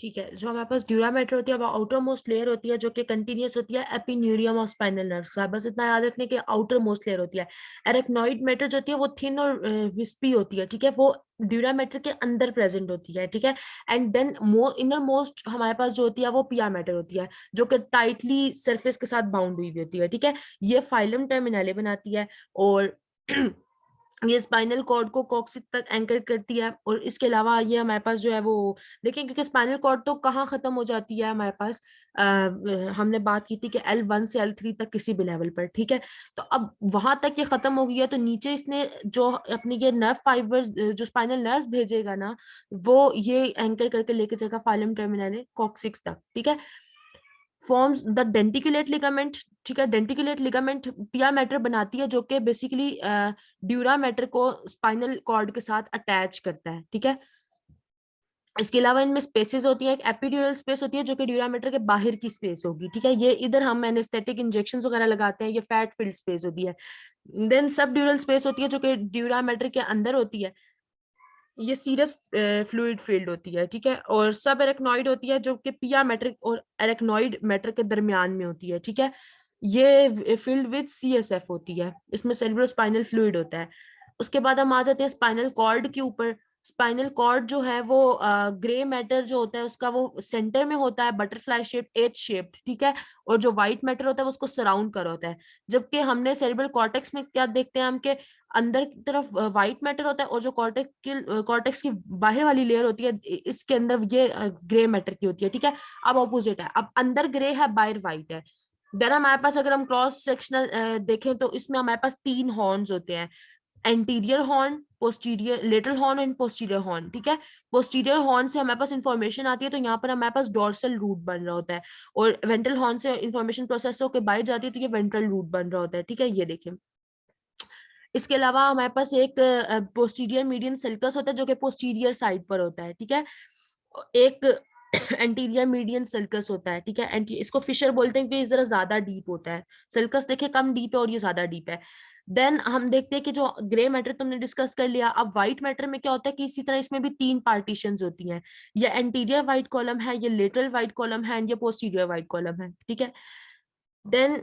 ठीक है, जो हमारे पास ड्यूरा मैटर होती है वो आउटर मोस्ट लेयर होती है जो कि कंटिन्यूस होती है एपिन्यूरियम ऑफ स्पाइनल नर्व का। बस इतना याद रखने की आउटर मोस्ट लेयर होती है। एरेक्नॉइड मैटर जो होती है वो थिन और विस्पी होती है, ठीक है, वो ड्यूरा मैटर के अंदर प्रेजेंट होती है, ठीक है। एंड देन इनर मोस्ट हमारे पास जो होती है वो पिया मैटर होती है जो कि टाइटली सरफेस के साथ बाउंड हुई होती है, ठीक है। ये फाइलम टर्मिनले बनाती है और ये स्पाइनल कॉर्ड को कॉक्सिक तक एंकर करती है। और इसके अलावा ये हमारे पास जो है वो देखें, क्योंकि स्पाइनल कॉर्ड तो कहाँ खत्म हो जाती है हमारे पास, हमने बात की थी कि L1 से L3 तक किसी भी लेवल पर, ठीक है। तो अब वहां तक ये खत्म हो गई है, तो नीचे इसने जो अपनी ये नर्व फाइबर्स जो स्पाइनल नर्व्स भेजेगा ना, वो ये एंकर करके लेके जाएगा फाइलम टर्मिनले कॉक्सिक्स तक, ठीक है। फॉर्म्स द डेंटिकुलेट लिगामेंट, ठीक है। डेंटिकुलेट लिगामेंट पिया मैटर बनाती है जो कि बेसिकली ड्यूरा मैटर को स्पाइनल कॉर्ड के साथ अटैच करता है, ठीक है। इसके अलावा इनमें स्पेसेस होती है, एक एपिड्यूरल स्पेस होती है जो कि ड्यूरा मैटर के बाहर की स्पेस होगी, ठीक है। ये इधर हम एनेस्थेटिक इंजेक्शन वगैरह लगाते हैं, ये फैट फिल्ड स्पेस होती है। देन सब ड्यूरल स्पेस होती है जो कि ड्यूरा मैटर के अंदर होती है, ये सीरस फ्लूइड फील्ड होती है, ठीक है। और सब एरेक्नॉइड होती है जो कि पिया मैट्रिक और एरेक्नॉइड मैटर के दरमियान में होती है, ठीक है। ये फील्ड विद CSF होती है, इसमें सेरेब्रोस्पाइनल फ्लूइड होता है। उसके बाद हम आ जाते हैं स्पाइनल कॉर्ड के ऊपर। स्पाइनल कॉर्ड जो है वो ग्रे मैटर जो होता है उसका वो सेंटर में होता है, बटरफ्लाई शेप, एच शेप्ड, ठीक है। और जो व्हाइट मैटर होता है वो उसको सराउंड कर होता है। जबकि हमने सेरेब्रल कॉर्टेक्स में क्या देखते हैं हम, के अंदर की तरफ व्हाइट मैटर होता है और जो कॉर्टेक्स की बाहर वाली लेयर होती है इसके अंदर ये ग्रे मैटर की होती है, ठीक है। अब ऑपोजिट है, अब अंदर ग्रे है, बाहर व्हाइट है। देन हमारे पास अगर हम क्रॉस सेक्शनल देखें तो इसमें हमारे पास 3 हॉर्न्स होते हैं, anterior horn, posterior lateral horn and posterior horn, ठीक है। पोस्टीरियर हॉर्न से हमारे पास इंफॉर्मेशन आती है, तो यहाँ पर हमारे पास डोर्सल रूट बन रहा होता है। और वेंट्रल हॉर्न से इंफॉर्मेशन प्रोसेस होकर बाहर जाती है तो ये वेंट्रल रूट बन रहा होता है, ठीक है। ये देखें, इसके अलावा हमारे पास एक पोस्टीरियर मीडियन सल्कस होता है जो कि पोस्टीरियर साइड पर होता है, ठीक है। एक एंटीरियर मीडियन सल्कस होता है, ठीक है। इसको फिशर बोलते हैं क्योंकि ये जरा ज्यादा डीप होता है। सल्कस देखे कम डीप है और ये ज्यादा डीप है। देन हम देखते हैं कि जो ग्रे मैटर तुमने डिस्कस कर लिया, अब व्हाइट मैटर में क्या होता है कि इसी तरह इसमें भी 3 पार्टीशंस होती हैं। ये एंटीरियर व्हाइट कॉलम है, ये लेटरल व्हाइट कॉलम है एंड ये पोस्टीरियर व्हाइट कॉलम है, ठीक है। देन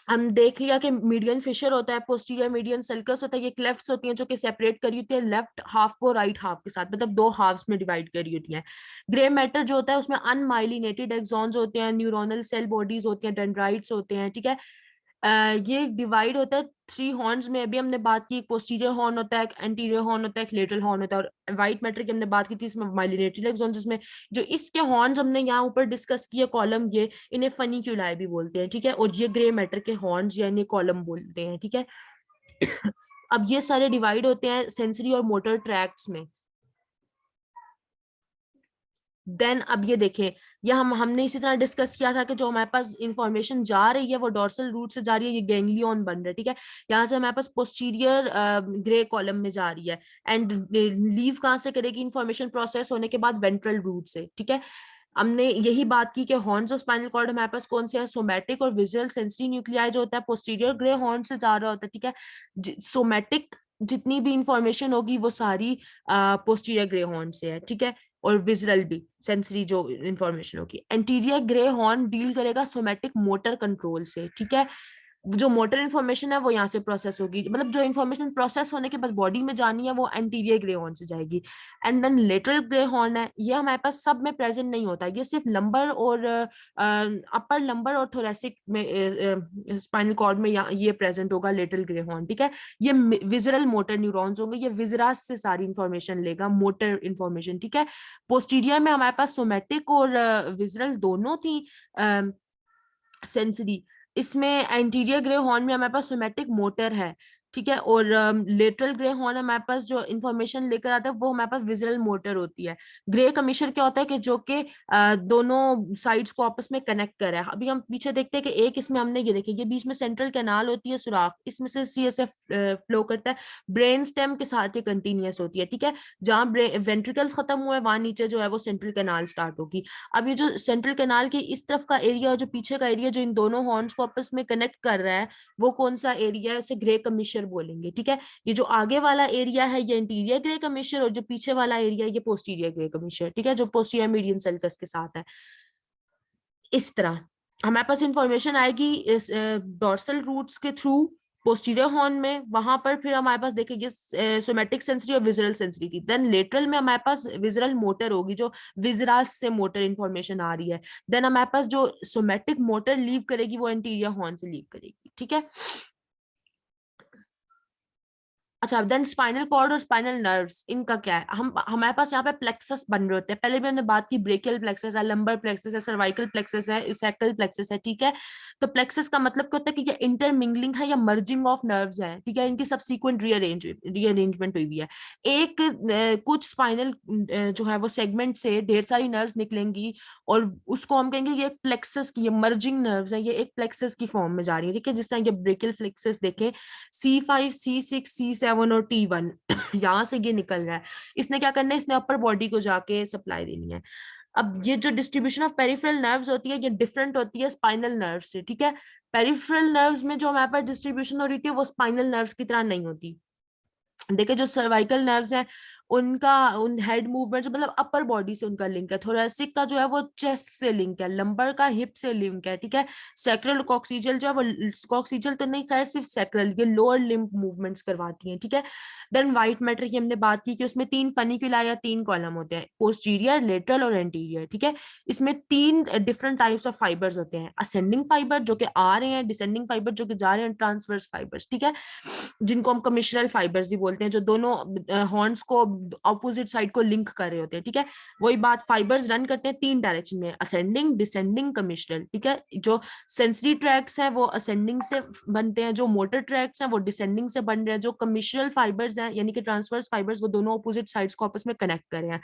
हम देख लिया कि मीडियन फिशर होता है, पोस्टीरियर मीडियन सल्कस होता है, ये क्लेफ्ट्स होती हैं जो कि सेपरेट करी होती है लेफ्ट हाफ को राइट हाफ के साथ, मतलब 2 हाफ्स में डिवाइड करी होती हैं। ग्रे मैटर जो होता है उसमें अनमाइलिनेटेड एक्सॉन्स होते हैं, न्यूरोनल सेल बॉडीज होती हैं, डेंड्राइट्स होते हैं, ठीक है। ये डिवाइड होता है 3 हॉर्न्स में। अभी हमने बात की, एक पोस्टीरियर हॉर्न होता है, एक एंटीरियर हॉर्न होता है, एक लेटरल हॉर्न होता है। और व्हाइट मैटर की हमने बात की थी, इसमें माइलिनेटेड एक्सॉन्स, जिसमें जो इसके हॉर्न्स हमने यहाँ ऊपर डिस्कस किए कॉलम, ये इन्हें फनिक्यूलाई भी बोलते हैं, ठीक है। और ये ग्रे मैटर के हॉर्न्स या इन्हें कॉलम बोलते हैं, ठीक है। अब ये सारे डिवाइड होते हैं सेंसरी और मोटर ट्रैक्ट्स में। देन अब ये देखें, या हमने इसी तरह डिस्कस किया था कि जो हमारे पास इंफॉर्मेशन जा रही है वो डॉर्सल रूट से जा रही है, ये गैंग्लियन बन रहा है, ठीक है। यहाँ से हमारे पास पोस्टीरियर ग्रे कॉलम में जा रही है एंड लीव कहाँ से करेगी इंफॉर्मेशन प्रोसेस होने के बाद, वेंट्रल रूट से, ठीक है। हमने यही बात की कि हॉर्न्स ऑफ स्पाइनल कॉर्ड हमारे पास कौन से है, सोमैटिक और विजुअल सेंसरी न्यूक्लियाई जो होता है पोस्टीरियर ग्रे हॉर्न से जा रहा होता है, ठीक है। सोमैटिक जितनी भी इंफॉर्मेशन होगी वो सारी पोस्टीरियर ग्रे हॉर्न से है, ठीक है। और विजुअल भी सेंसरी जो इंफॉर्मेशन होगी, एंटीरियर ग्रे हॉर्न डील करेगा सोमैटिक मोटर कंट्रोल से, ठीक है। जो मोटर इन्फॉर्मेशन है वो यहाँ से प्रोसेस होगी, मतलब जो इन्फॉर्मेशन प्रोसेस होने के बाद बॉडी में जानी है वो एंटीरियर ग्रे हॉर्न से जाएगी। And then lateral grey horn है, ये हमारे पास सब में प्रेजेंट नहीं होता, ये सिर्फ लंबर और अपर लंबर और थोरेसिक में स्पाइनल कॉर्ड में ये प्रेजेंट होगा लेटरल ग्रे हॉर्न, ठीक है। ये विजरल मोटर न्यूरॉन्स होंगे, ये विजरास से सारी इंफॉर्मेशन लेगा, मोटर इंफॉर्मेशन, ठीक है। पोस्टीरियर में हमारे पास सोमेटिक और विजरल दोनों थी सेंसरी। इसमें एंटीरियर ग्रे हॉर्न में हमारे पास सोमैटिक मोटर है, ठीक है। और लेटरल ग्रे हॉर्न हमारे पास जो इंफॉर्मेशन लेकर आता है वो हमारे पास विजुअल मोटर होती है। ग्रे कमीशन क्या होता है कि जो कि दोनों साइड्स को आपस में कनेक्ट कर रहा है। अभी हम पीछे देखते हैं कि एक इसमें हमने ये देखिए, ये बीच में सेंट्रल कैनाल होती है सुराख, इसमें से CSF फ्लो करता है, ब्रेन स्टेम के साथ ये कंटिन्यूअस होती है, ठीक है। जहाँ वेंट्रिकल्स खत्म हुआ है वहां नीचे जो है वो सेंट्रल कैनाल स्टार्ट होगी। अब ये जो सेंट्रल कैनाल के इस तरफ का एरिया और जो पीछे का एरिया जो इन दोनों हॉर्न्स को आपस में कनेक्ट कर रहा है, वो कौन सा एरिया है, उसे ग्रे कमीशन कमिश्चर बोलेंगे, ठीक है। ये जो आगे वाला एरिया है ये इंटीरियर ग्रे कमिश्चर, और जो पीछे वाला एरिया है ये पोस्टीरियर ग्रे कमिश्चर, ठीक है, जो पोस्टीरियर मीडियन सल्कस के साथ है। इस तरह हमारे पास इंफॉर्मेशन आएगी इस डोर्सल रूट्स के थ्रू पोस्टीरियर हॉर्न में, वहां पर फिर हमारे पास देखेंगे सोमेटिक सेंसरी और विजरल सेंसरी की। देन लेटरल में हमारे पास विजरल मोटर होगी, जो विजरास से मोटर इंफॉर्मेशन आ रही है। देन हमारे पास जो सोमेटिक मोटर लीव करेगी वो एंटीरियर हॉर्न से लीव करेगी, ठीक है। अच्छा, देन स्पाइनल कॉर्ड और स्पाइनल नर्व्स, इनका क्या है, हम हमारे पास यहाँ पे प्लेक्सस बन रहे होते हैं। पहले भी हमने बात की, ब्रेकियल प्लेक्सस है, लंबर प्लेक्सस है, सर्वाइकल प्लेक्सस है, सैकल प्लेक्सस है, ठीक है। तो प्लेक्सस का मतलब क्या होता है कि ये इंटरमिंगलिंग है या मर्जिंग ऑफ नर्व्स है, ठीक है, इनकी सबसीक्वेंट रीअरेंजमेंट हुई है। एक कुछ स्पाइनल जो है वो सेगमेंट से ढेर सारी नर्व्स निकलेंगी, और उसको हम कहेंगे ये प्लेक्सस की, ये मर्जिंग नर्व्स है, ये एक प्लेक्सस की फॉर्म में जा रही है, ठीक है। जिस तरह ये ब्रेकियल प्लेक्सस देखें, C5 C6 C7 और T1 यहाँ से ये निकल रहा है। इसने क्या करना है, इसने अपर बॉडी को जाके सप्लाई देनी है। अब ये जो डिस्ट्रीब्यूशन ऑफ पेरिफेरल नर्व्स होती है ये डिफरेंट होती है स्पाइनल नर्व से, ठीक है। पेरिफेरल नर्व्स में जो हमारे पास डिस्ट्रीब्यूशन हो रही थी वो स्पाइनल नर्व्स की तरह नहीं होती। देखिए, जो सर्वाइकल नर्व्स हैं उनका उन हेड मूवमेंट मतलब अपर बॉडी से उनका लिंक है, थोरेसिक का जो है वो चेस्ट से लिंक है, लंबर का हिप से लिंक है, ठीक है। सैक्रल कॉक्सिजल जो है वो, कॉक्सिजल तो नहीं खैर, सिर्फ सैक्रल, ये लोअर लिम्ब मूवमेंट्स करवाती हैं, ठीक है। देन व्हाइट मैटर की हमने बात की कि उसमें 3 फनिक्यूला या 3 कॉलम होते हैं, पोस्टीरियर, लेटरल और एंटीरियर, ठीक है। इसमें 3 डिफरेंट टाइप्स ऑफ फाइबर्स होते हैं, असेंडिंग फाइबर जो कि आ रहे हैं, डिसेंडिंग फाइबर जो कि जा रहे हैं, ट्रांसवर्स फाइबर्स, ठीक है, जिनको हम कमिश्नल फाइबर्स भी बोलते हैं, जो दोनों हॉर्न्स को ऑपोजिट साइड को लिंक कर रहे होते हैं, ठीक है। वही बात, फाइबर्स रन करते हैं 3 डायरेक्शन में, असेंडिंग, डिसेंडिंग, कमिश्नल, ठीक है। जो सेंसरी ट्रैक्स है वो असेंडिंग से बनते हैं, जो मोटर ट्रैक्स हैं वो डिसेंडिंग से बन रहे हैं, जो कमिश्नल फाइबर्स हैं यानी कि ट्रांसवर्स फाइबर्स वो दोनों ऑपोजिट साइड्स को आपस में कनेक्ट कर रहे हैं।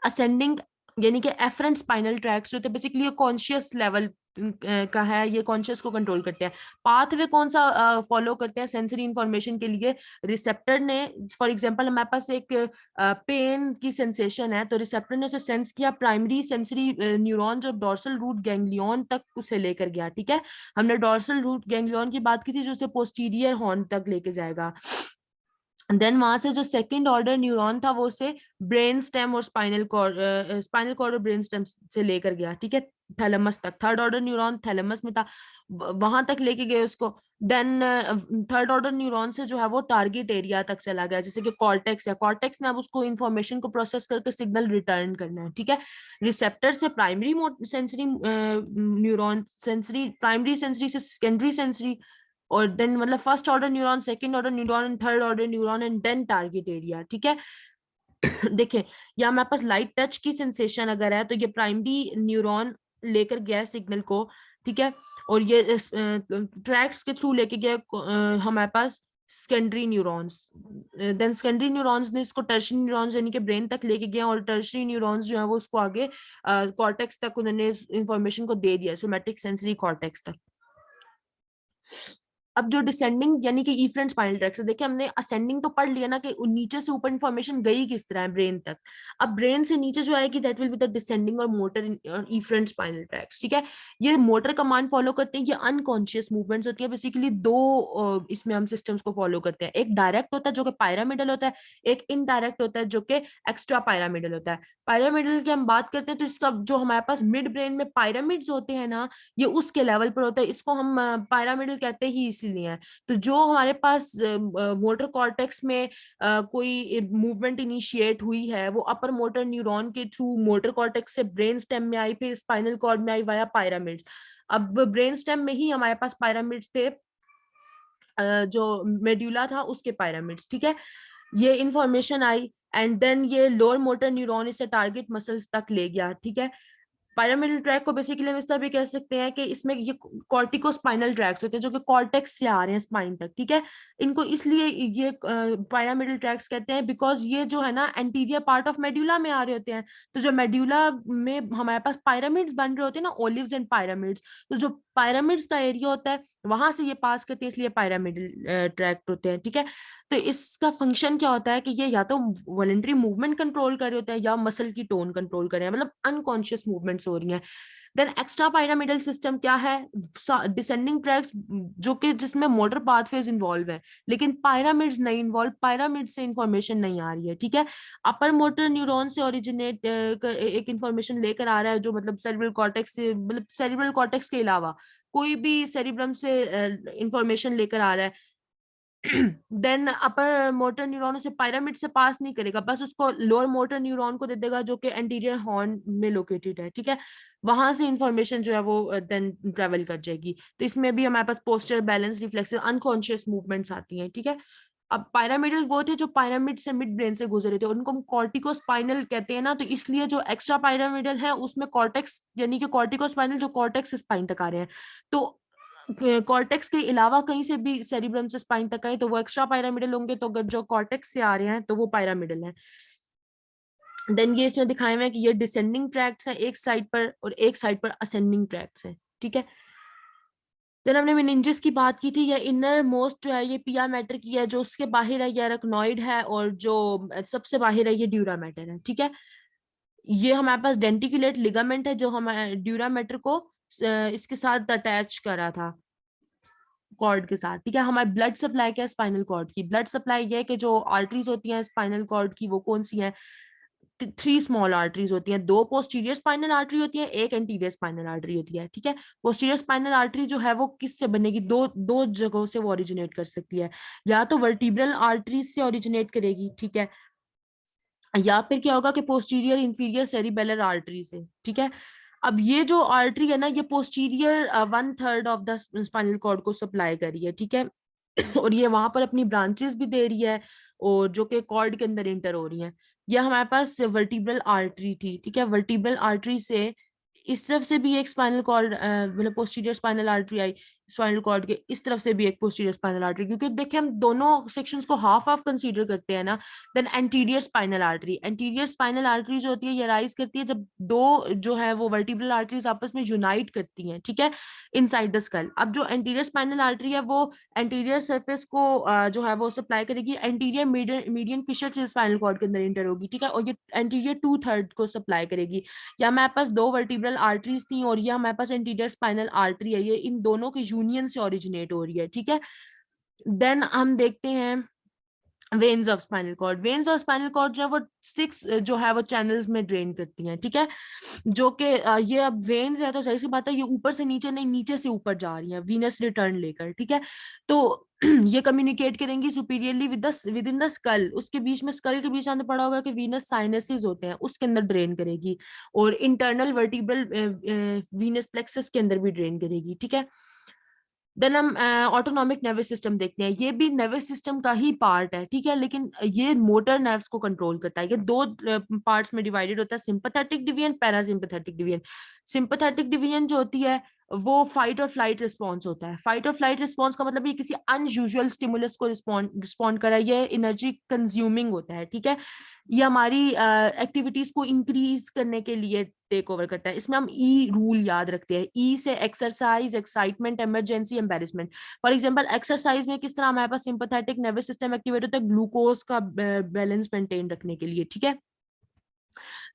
असेंडिंग यानी कि एफरेंट स्पाइनल ट्रैक्स जो थे बेसिकली ये कॉन्शियस लेवल का है, ये कॉन्शियस को कंट्रोल करते हैं। पाथवे कौन सा फॉलो करते हैं सेंसरी इंफॉर्मेशन के लिए, रिसेप्टर ने, फॉर एग्जांपल हमारे पास एक पेन की सेंसेशन है तो रिसेप्टर ने उसे सेंस किया, प्राइमरी सेंसरी न्यूरॉन जो डोर्सल रूट गैंग्लियन तक उसे लेकर गया, ठीक है। हमने डोर्सल रूट गैंग्लियन की बात की थी जो उसे पोस्टीरियर हॉर्न तक लेके जाएगा। देन वहां से जो सेकंड ऑर्डर न्यूरॉन था वो उसे ब्रेन स्टेम और स्पाइनल कॉर्ड और ब्रेन स्टेम से लेकर गया, ठीक है, थैलेमस तक। थर्ड ऑर्डर न्यूरॉन थैलेमस में था, वहां तक लेके गए उसको। देन थर्ड ऑर्डर न्यूरॉन से जो है वो टारगेट एरिया तक चला गया, जैसे कि कॉर्टेक्स है, कॉर्टेक्स ने अब उसको इन्फॉर्मेशन को प्रोसेस करके सिग्नल रिटर्न करना है, ठीक है। रिसेप्टर से primary sensory neuron, sensory primary sensory से सेकेंडरी सेंसरी, और देन मतलब first order neuron, second order neuron and third order neuron and then target area, ठीक है। देखिए, यहाँ हमारे पास लाइट टच की सेंसेशन अगर है तो ये प्राइमरी न्यूरॉन लेकर गया सिग्नल को, ठीक है, और ये ट्रैक्स के थ्रू लेके गया हमारे पास secondary neurons. Then secondary neurons ने इसको टर्शरी न्यूरॉन्स यानी कि ब्रेन तक लेके गया, और टर्शरी न्यूरॉन्स जो है वो उसको आगे कॉर्टेक्स तक उन्होंने इंफॉर्मेशन को दे दिया, सोमैटिक सेंसरी कॉर्टेक्स तक। अब जो डिसेंडिंग यानी कि इफरेंट स्पाइनल ट्रैक्ट, देखिए हमने असेंडिंग तो पढ़ लिया ना कि नीचे से ऊपर इंफॉर्मेशन गई किस तरह है ब्रेन तक। अब ब्रेन से नीचे जो आएगी that will be the descending और मोटर और इफरेंट स्पाइनल ट्रैक्ट, ठीक है। ये मोटर कमांड फॉलो करते हैं, ये अनकॉन्शियस मूवमेंट्स होती है। बेसिकली दो इसमें हम सिस्टम्स को फॉलो करते हैं, एक डायरेक्ट होता है जो कि पायरामिडल होता है, एक इनडायरेक्ट होता है जो कि एक्स्ट्रा पायरामिडल होता है। पायरामिडल की हम बात करते हैं तो इसका जो हमारे पास मिड ब्रेन में पायरामिड्स होते हैं ना, ये उसके लेवल पर होता है, इसको हम पायरामिडल कहते ही इसीलिए हैं। तो जो हमारे पास मोटर कॉर्टेक्स में कोई मूवमेंट इनिशिएट हुई है वो अपर मोटर न्यूरॉन के थ्रू मोटर कॉर्टेक्स से ब्रेन स्टेम में आई, फिर स्पाइनल कॉर्ड में आई वाया पायरामिड्स। अब ब्रेन स्टेम में ही हमारे पास पायरामिड्स थे, जो मेड्यूला था उसके पायरामिड्स, ठीक है। ये इंफॉर्मेशन आई एंड देन ये लोअर मोटर न्यूरॉन इसे टारगेट मसल्स तक ले गया, ठीक है। पायरामिडल ट्रैक को बेसिकली हम इस तरह भी कह सकते हैं कि इसमें ये कॉर्टिकोस्पाइनल ट्रैक्स होते हैं जो कि कॉर्टेक्स से आ रहे हैं स्पाइन तक, ठीक है। इनको इसलिए ये पायरामिडल ट्रैक्स कहते हैं बिकॉज ये जो है ना एंटीरियर पार्ट ऑफ मेड्यूला में आ रहे होते हैं। तो जो मेड्यूला में हमारे पास पायरामिड्स बन रहे होते हैं ना, ओलिव्स एंड पायरामिड्स, तो जो पायरामिड्स का एरिया होता है वहां से ये पास करते हैं, इसलिए पायरामिडल ट्रैक्ट होते हैं, ठीक है। तो इसका फंक्शन क्या होता है कि ये या तो वॉलेंटरी मूवमेंट कंट्रोल कर रहे होते हैं या मसल की टोन कंट्रोल कर रहे हैं, मतलब अनकॉन्शियस मूवमेंट्स हो रही हैं। देन एक्स्ट्रा पायरामिडल सिस्टम क्या है, डिसेंडिंग ट्रैक्स जो कि जिसमें मोटर पाथवेज इन्वॉल्व है, लेकिन पायरामिड्स नहीं इन्वॉल्व, पायरामिड से इंफॉर्मेशन नहीं आ रही है, ठीक है। अपर मोटर न्यूरॉन से ओरिजिनेट एक इंफॉर्मेशन लेकर आ रहा है, जो मतलब सेरिब्रल कॉर्टेक्स से, मतलब सेरिब्रल कॉर्टेक्स के अलावा कोई भी सेरिब्रम से इंफॉर्मेशन लेकर आ रहा है। देन अपर मोटर न्यूरॉन उसे पायरामिड से पास नहीं करेगा, बस उसको लोअर मोटर न्यूरॉन को दे देगा जो कि एंटीरियर हॉर्न में लोकेटेड है, ठीक है। वहां से इंफॉर्मेशन जो है वो देन ट्रेवल कर जाएगी। तो इसमें भी हमारे पास posture, balance, reflexive, unconscious movements आती हैं, ठीक है। अब पायरामिडल वो थे जो पायरामिड से मिड ब्रेन से गुजरे थे, उनको हम कॉर्टिकोस्पाइनल कहते हैं ना, तो इसलिए जो एक्स्ट्रा पायरामिडल है उसमें कॉर्टेक्स यानी कि कॉर्टिकोस्पाइनल जो कॉर्टेक्स स्पाइन तक आ रहे हैं, तो कॉर्टेक्स के अलावा कहीं से भी सेरिब्रम से स्पाइन तक आए तो वो एक्स्ट्रा पायरामिडल होंगे, तो अगर जो कॉर्टेक्स से आ रहे हैं तो वो पायरामिडल है। देन ये इसमें दिखाए हुए हैं कि ये डिसेंडिंग ट्रैक्ट्स है एक साइड पर और एक साइड पर असेंडिंग ट्रैक्ट्स है, ठीक है। देन हमने मेनिंजेस की बात की थी, ये इनर मोस्ट जो है ये पिया मैटर की है, जो उसके बाहर है ये अरेक्नॉइड है, और जो सबसे बाहर है ये ड्यूरा मैटर है, ठीक है। ये हमारे पास डेंटिकुलेट लिगामेंट है जो हमारे ड्यूरा मैटर को इसके साथ अटैच करा था कॉर्ड के साथ, ठीक है। हमारे ब्लड सप्लाई क्या है स्पाइनल कॉर्ड की, ब्लड सप्लाई ये है कि जो आर्टरीज होती हैं स्पाइनल कॉर्ड की वो कौन सी हैं, 3 स्मॉल आर्टरीज होती हैं, 2 पोस्टीरियर स्पाइनल आर्टरी होती है, एक एंटीरियर स्पाइनल आर्टरी होती है, ठीक है। पोस्टीरियर स्पाइनल आर्टरी जो है वो किससे बनेगी, दो दो जगहों से वो ओरिजिनेट कर सकती है, या तो वर्टिब्रल आर्टरीज से ओरिजिनेट करेगी, ठीक है, या फिर क्या होगा कि पोस्टीरियर इंफीरियर सेरिबेलर आर्टरी से, ठीक है। अब ये जो आर्टरी है ना ये posterior 1/3 of the spinal cord को सप्लाई कर रही है, ठीक है। और ये वहां पर अपनी ब्रांचेस भी दे रही है और जो कि कॉर्ड के अंदर इंटर हो रही हैं। ये हमारे पास वर्टिब्रल आर्टरी थी, ठीक है। वर्टिब्रल आर्टरी से इस तरफ से भी एक स्पाइनल कॉर्ड मतलब पोस्टीरियर स्पाइनल आर्टरी आई, स्पाइनल कॉर्ड के इस तरफ से भी एक पोस्टीरियर स्पाइनल आर्टरी, क्योंकि देखिए हम दोनों सेक्शंस को हाफ हाफ कंसीडर करते हैं ना। Then anterior spinal artery, anterior spinal artery जो होती है ये राइज करती है जब दो जो है वो वर्टिब्रल आर्टरीज आपस में यूनाइट करती हैं, ठीक है, इनसाइड द स्कल। अब जो एंटीरियर स्पाइनल आर्टरी है वो एंटीरियर सरफेस को जो है वो सप्लाई करेगी, एंटीरियर मीडियन फिशर से स्पाइनल कॉर्ड के अंदर इंटर होगी, ठीक है, और ये एंटीरियर 2/3 को सप्लाई करेगी। या हमारे पास 2 वर्टिब्रल आर्टरीज थी और ये हमारे पास एंटीरियर स्पाइनल आर्टरी है, ये इन दोनों के यूनियन से ओरिजिनेट हो रही है, ठीक है। देन हम देखते हैं veins of spinal cord, veins of spinal cord जो है वो 6 जो है वो चैनल्स में ड्रेन करती हैं, ठीक है। जो कि ये अब वेन्स है तो सही सी बात है ये ऊपर से नीचे नहीं नीचे से ऊपर जा रही है वीनस रिटर्न लेकर, ठीक है। तो ये कम्युनिकेट करेंगी superiorly with in the skull, उसके बीच में स्कल के बीच आपने पढ़ा होगा कि वीनस साइनसेस होते हैं उसके अंदर ड्रेन करेगी, और इंटरनल वर्टिब्रल वीनस प्लेक्सस के अंदर भी ड्रेन करेगी, ठीक है। देन हम ऑटोनॉमिक नर्वस सिस्टम देखते हैं, ये भी नर्वस सिस्टम का ही पार्ट है, ठीक है, लेकिन ये मोटर नर्व्स को कंट्रोल करता है। ये दो पार्ट्स में डिवाइडेड होता है, sympathetic division, parasympathetic division. Sympathetic division जो होती है वो फाइट और फ्लाइट रिस्पॉन्स होता है। फाइट और फ्लाइट रिस्पॉन्स का मतलब ये किसी अनयूजुअल स्टिमुलस को रिस्पॉन्ड करा, ये एनर्जी कंज्यूमिंग होता है, ठीक है। ये हमारी एक्टिविटीज को इंक्रीज करने के लिए टेक ओवर करता है। इसमें हम ई रूल याद रखते हैं, ई से exercise, excitement, emergency, embarrassment. For example exercise में किस तरह हमारे पास सिंपैथेटिक नर्वस सिस्टम एक्टिवेट होता है ग्लूकोज का बैलेंस मेंटेन रखने के लिए, ठीक है।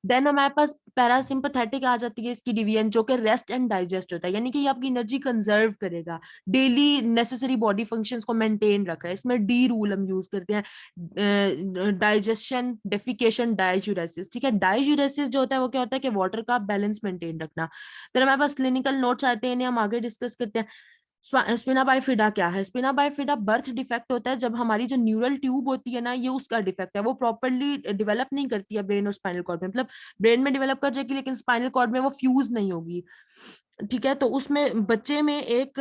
देन हमारे पास पैरासिम्पथेटिक आ जाती है इसकी डिवीजन, जो कि रेस्ट एंड डाइजेस्ट होता है, यानी कि ये आपकी एनर्जी कंजर्व करेगा, डेली नेसेसरी बॉडी फंक्शंस को मेंटेन रख रहा है। इसमें डी रूल हम यूज करते हैं, डाइजेशन, डेफिकेशन, डाइज्यूरेसिस, ठीक है। डाइज्यूरेसिस जो होता है वो क्या होता है कि वाटर का बैलेंस मेंटेन रखना। देन हमारे पास क्लिनिकल नोट्स आते हैं, इन्हें हम आगे डिस्कस करते हैं। स्पिना बाइफिडा क्या है, स्पिना बाइफिडा बर्थ डिफेक्ट होता है जब हमारी जो न्यूरल ट्यूब होती है ना ये उसका डिफेक्ट है, वो प्रॉपरली डेवलप नहीं करती है ब्रेन और स्पाइनल कॉर्ड में, मतलब ब्रेन में डेवलप कर जाएगी लेकिन स्पाइनल कॉर्ड में वो फ्यूज नहीं होगी, ठीक है। तो उसमें बच्चे में एक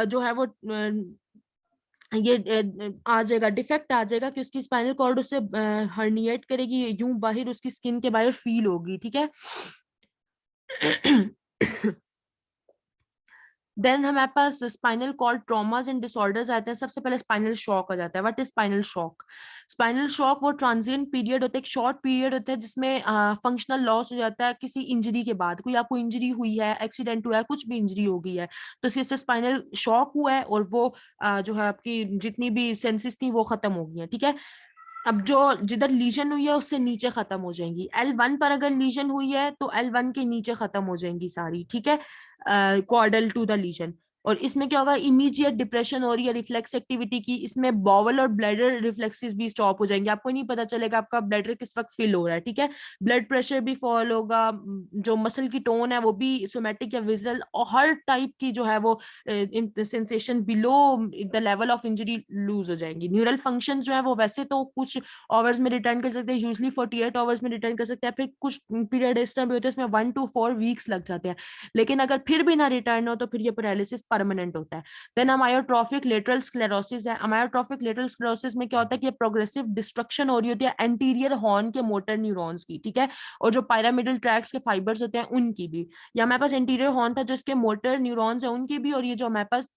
जो है वो ये आ जाएगा, डिफेक्ट आ जाएगा कि उसकी स्पाइनल कॉर्ड उसे हर्निएट करेगी, यूं बाहर उसकी स्किन के बाहर फील होगी, ठीक है। देन हमारे पास spinal cord traumas and disorders आते हैं। सबसे पहले स्पाइनल शॉक आ जाता है। What is spinal shock? Spinal shock वो ट्रांजिएंट पीरियड होता है, एक शॉर्ट पीरियड होता है जिसमें फंक्शनल लॉस हो जाता है किसी इंजरी के बाद। कोई आपको इंजरी हुई है, एक्सीडेंट हुआ है, कुछ भी इंजरी हो गई है तो इससे स्पाइनल शॉक हुआ है और वो जो है आपकी जितनी भी सेंसेस थी वो खत्म हो गई है, ठीक है। अब जो जिधर लीजन हुई है उससे नीचे खत्म हो जाएंगी, L1 पर अगर लीजन हुई है तो L1 के नीचे खत्म हो जाएंगी सारी, ठीक है, कॉर्डल टू द लीजन। और इसमें क्या होगा, इमीडिएट डिप्रेशन हो रही है रिफ्लेक्स एक्टिविटी की, इसमें बॉवल और ब्लैडर रिफ्लेक्सेस भी स्टॉप हो जाएंगे, आपको नहीं पता चलेगा आपका ब्लैडर किस वक्त फिल हो रहा है, ठीक है। ब्लड प्रेशर भी फॉल होगा, जो मसल की टोन है वो भी सोमेटिक या विजुअल और हर टाइप की जो है वो sensation below the level of injury lose हो जाएंगी। न्यूरल फंक्शन जो है वो वैसे तो कुछ आवर्स में रिटर्न कर सकते हैं, यूजली 48 आवर्स में रिटर्न कर सकते हैं, फिर कुछ पीरियड इस टाइम भी होता है इसमें 1 to 4 वीक्स लग जाते हैं। लेकिन अगर फिर भी ना रिटर्न हो तो फिर ये पैरालिसिस परमानेंट होता है। देन अमायोट्रोफिक लेटरल स्क्लेरोसिस है। अमायोट्रोफिक लेटरल स्क्लेरोसिस में क्या होता है कि प्रोग्रेसिव डिस्ट्रक्शन हो रही होती है एंटीरियर हॉर्न के मोटर न्यूरॉन्स की, ठीक है, और जो पायरामिडल ट्रैक्स के फाइबर्स होते हैं उनकी भी। या हमारे पास एंटीरियर हॉर्न था जिसके मोटर न्यूरॉन्स है उनकी भी, और ये जो हमारे पास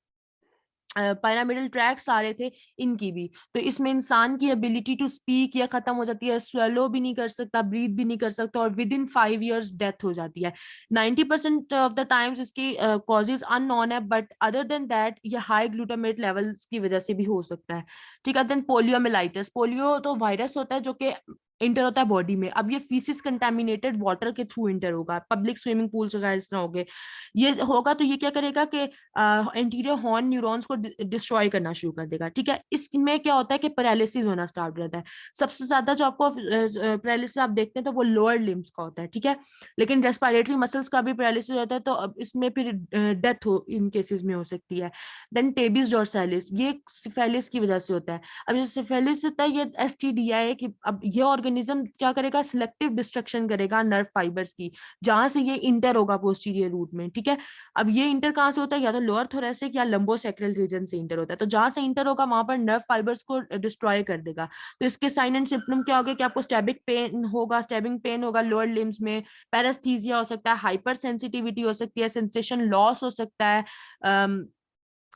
पायरामिडल ट्रैक्स आ रहे थे इनकी भी। तो इसमें इंसान की एबिलिटी टू स्पीक या खत्म हो जाती है, स्वेलो भी नहीं कर सकता, ब्रीथ भी नहीं कर सकता, और विद इन 5 years डेथ हो जाती है। 90% ऑफ द टाइम्स इसकी कॉजेज अननोन है, बट अदर देन दैट ये हाई ग्लूटामेट लेवल्स की वजह से भी हो सकता है, ठीक है। देन पोलियोमिलाइटिस, पोलियो तो वायरस होता है जो कि इंटर होता है बॉडी में। अब ये फीसिस कंटेमिनेटेड वाटर के थ्रू इंटर होगा, पब्लिक स्विमिंग पूल्स वगैरह इस तरह हो गए, ये होगा तो ये क्या करेगा कि एंटीरियर हॉर्न न्यूरॉन्स को डिस्ट्रॉय करना शुरू कर देगा, ठीक है। इसमें क्या होता है कि पैरालिसिस होना स्टार्ट हो जाता है। सबसे ज्यादा जो आपको पैरालिसिस आप देखते हैं तो वो लोअर लिम्स का होता है, ठीक है, लेकिन रेस्पिरेटरी मसल्स का भी पैरालिसिस होता है, तो अब इसमें फिर डेथ हो इन केसेस में हो सकती है। देन टेबिस डोर्सालिस, ये सिफेलिस की वजह से होता है। अब जो सिफेलिस होता है ये एसटीडीआई है कि अब ये ऑर्गेनिज्म क्या करेगा, सिलेक्टिव डिस्ट्रक्शन करेगा नर्व फाइबर्स की, जहां से ये इंटर होगा पोस्टीरियर रूट में, ठीक है। अब ये इंटर कहाँ से होता है, या तो लोअर थोरेसिक या लंबोसेक्रल रीजन से इंटर होता है, तो जहां से इंटर होगा वहां पर नर्व फाइबर्स को डिस्ट्रॉय कर देगा। तो इसके साइन एंड सिम्टम क्या होगा कि आपको स्टैबिक पेन होगा, स्टैबिंग पेन होगा लोअर लिम्स में, पैरास्थीजिया हो सकता है, हाइपर सेंसिटिविटी हो सकती है, सेंसेशन लॉस हो सकता है।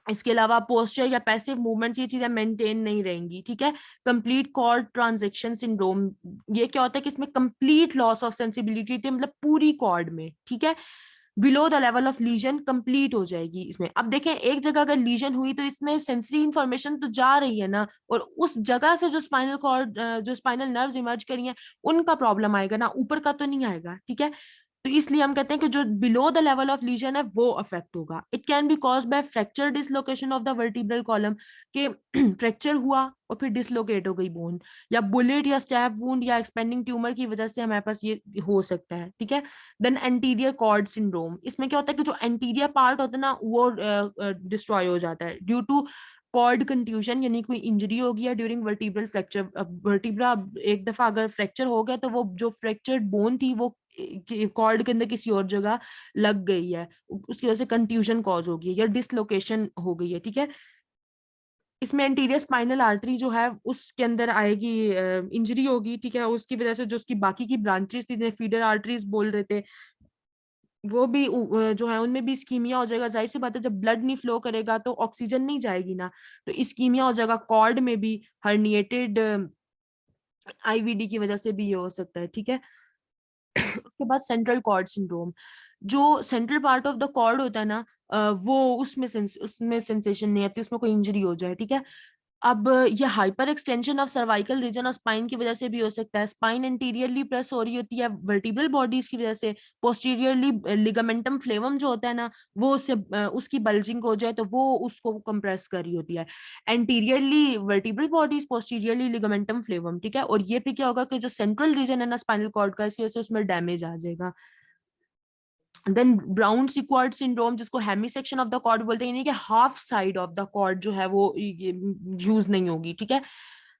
इसके अलावा पोस्चर या पैसिव मूवमेंट्स ये चीजें मेंटेन नहीं रहेंगी, ठीक है। कंप्लीट कॉर्ड ट्रांजेक्शन सिंड्रोम, ये क्या होता है कि इसमें कंप्लीट लॉस ऑफ सेंसिबिलिटी, मतलब पूरी कॉर्ड में, ठीक है, below the level of legion complete हो जाएगी इसमें। अब देखें एक जगह अगर लीजन हुई तो इसमें सेंसरी इंफॉर्मेशन तो जा रही है ना, और उस जगह से जो स्पाइनल कॉर्ड जो स्पाइनल नर्व्स इमर्ज करी हैं उनका प्रॉब्लम आएगा ना, ऊपर का तो नहीं आएगा, ठीक है। तो इसलिए हम कहते हैं कि जो below the level of legion है वो अफेक्ट होगा। It can be cause by fracture dislocation of the vertebral column, के फ्रैक्चर हुआ और फिर डिसलोकेट हो गई बोन, या बुलेट या स्टैब वुंड या एक्सपेंडिंग ट्यूमर की वजह से हमारे पास ये हो सकता है, ठीक है। देन एंटीरियर कॉर्ड सिंड्रोम, इसमें क्या होता है कि जो एंटीरियर पार्ट होता है ना वो डिस्ट्रॉय हो जाता है ड्यू टू कॉर्ड कंट्यूजन, यानी कोई इंजरी हो गया ड्यूरिंग वर्टिब्रल फ्रैक्चर। अब वर्टिब्रा एक दफा अगर फ्रैक्चर हो गया तो वो जो फ्रैक्चर्ड बोन थी वो कॉर्ड के अंदर किसी और जगह लग गई है, उसकी वजह से कंट्यूजन कॉज हो गई है या डिसलोकेशन हो गई है, ठीक है। इसमें एंटीरियर स्पाइनल आर्टरी जो है उसके अंदर आएगी, इंजरी होगी, ठीक है, उसकी वजह से जो उसकी बाकी की ब्रांचेस थी, फीडर आर्टरीज बोल रहे थे, वो भी जो है उनमें भी इस्कीमिया हो जाएगा। जाहिर सी बात है जब ब्लड नहीं फ्लो करेगा तो ऑक्सीजन नहीं जाएगी ना, तो इस्कीमिया हो जाएगा। कॉर्ड में भी हर्निएटेड आईवीडी की वजह से भी ये हो सकता है, ठीक है। उसके बाद सेंट्रल कॉर्ड सिंड्रोम, जो central part of the cord होता है ना, वो उसमें सेंसेशन नहीं आती, उसमें कोई इंजरी हो जाए, ठीक है। अब ये hyper extension of cervical region और स्पाइन की वजह से भी हो सकता है। स्पाइन इंटीरियरली प्रेस हो रही होती है वर्टिब्रल बॉडीज की वजह से, पोस्टीरियरली लिगामेंटम फ्लेवम जो होता है ना वो उससे उसकी बल्जिंग हो जाए तो वो उसको कंप्रेस कर रही होती है। Anteriorly vertebral bodies, posteriorly ligamentum फ्लेवम, ठीक है। और ये पे क्या होगा कि जो सेंट्रल रीजन है ना स्पाइनल कॉर्ड का, इसकी वजह से उसमें डैमेज आ जाएगा। देन ब्राउन सिक्वार्ड सिंड्रोम, जिसको hemi section of the cord बोलते हैं, यानी कि half side of the cord जो है वो यूज नहीं होगी, ठीक है।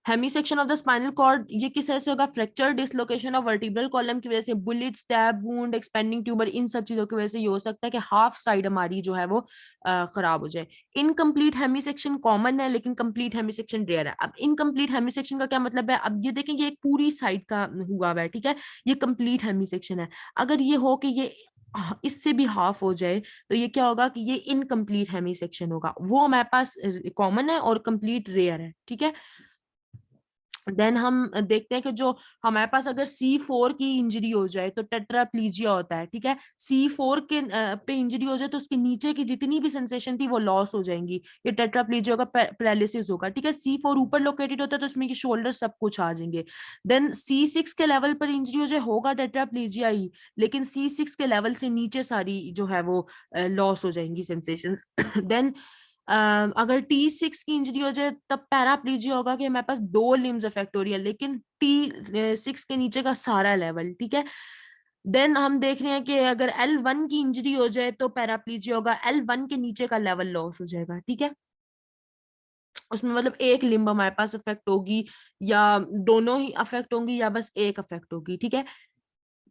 Hemi section of the spinal cord ये किस वजह से होगा, fracture dislocation of vertebral column की वजह से, bullet stab wound expanding tumour, इन सब चीजों की वजह से ये हो सकता है कि हाफ साइड हमारी जो है वो खराब हो जाए। इनकम्प्लीट हेमी सेक्शन कॉमन है लेकिन कंप्लीट हेमी सेक्शन रेयर है। अब इनकम्प्लीट हेमी सेक्शन का क्या मतलब है, अब ये देखेंगे एक पूरी साइड का हुआ हुआ है, ठीक है, ये कंप्लीट हेमी सेक्शन है। अगर ये हो कि ये इससे भी हाफ हो जाए तो ये क्या होगा कि ये इनकम्प्लीट हेमी सेक्शन होगा, वो हमारे पास कॉमन है और कंप्लीट रेयर है, ठीक है। देन हम देखते हैं कि जो हमारे पास अगर C4 की इंजरी हो जाए तो टेट्राप्लीजिया होता है, ठीक है। C4 के पे इंजरी हो जाए तो उसके नीचे की जितनी भी सेंसेशन थी वो लॉस हो जाएंगी, ये टेट्राप्लीजिया का पैरालिसिस होगा, ठीक है। C4 ऊपर लोकेटेड होता है तो उसमें की शोल्डर सब कुछ आ जाएंगे। देन C6 के लेवल पर इंजरी हो जाए होगा टेट्राप्लीजिया ही, लेकिन C6 के लेवल से नीचे सारी जो है वो लॉस हो जाएंगी सेंसेशन। देन अगर T6 की इंजरी हो जाए तब पैराप्लीजिया होगा कि हमारे पास दो लिम्स अफेक्ट हो रही है, लेकिन T6 के नीचे का सारा लेवल, ठीक है। देन हम देख रहे हैं कि अगर L1 की इंजरी हो जाए तो पैराप्लीजिया होगा, L1 के नीचे का लेवल लॉस हो जाएगा, ठीक है। उसमें मतलब एक लिम्ब हमारे पास अफेक्ट होगी, या दोनों ही अफेक्ट होंगी, या बस एक अफेक्ट होगी, ठीक है।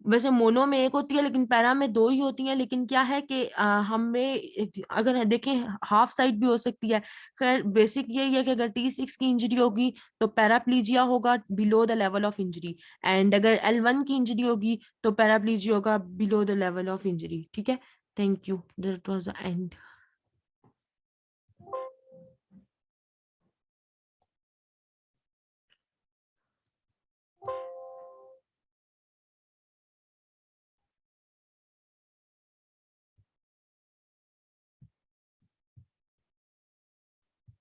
वैसे मोनो में एक होती है लेकिन पैरा में दो ही होती हैं, लेकिन क्या है कि हमें अगर देखें हाफ साइड भी हो सकती है। खैर बेसिक यही है कि अगर T6 की इंजरी होगी तो पैराप्लीजिया होगा below the level of injury, and अगर L1 की इंजरी होगी तो पैराप्लीजिया होगा below the level of injury, ठीक है। Thank you, that was the end.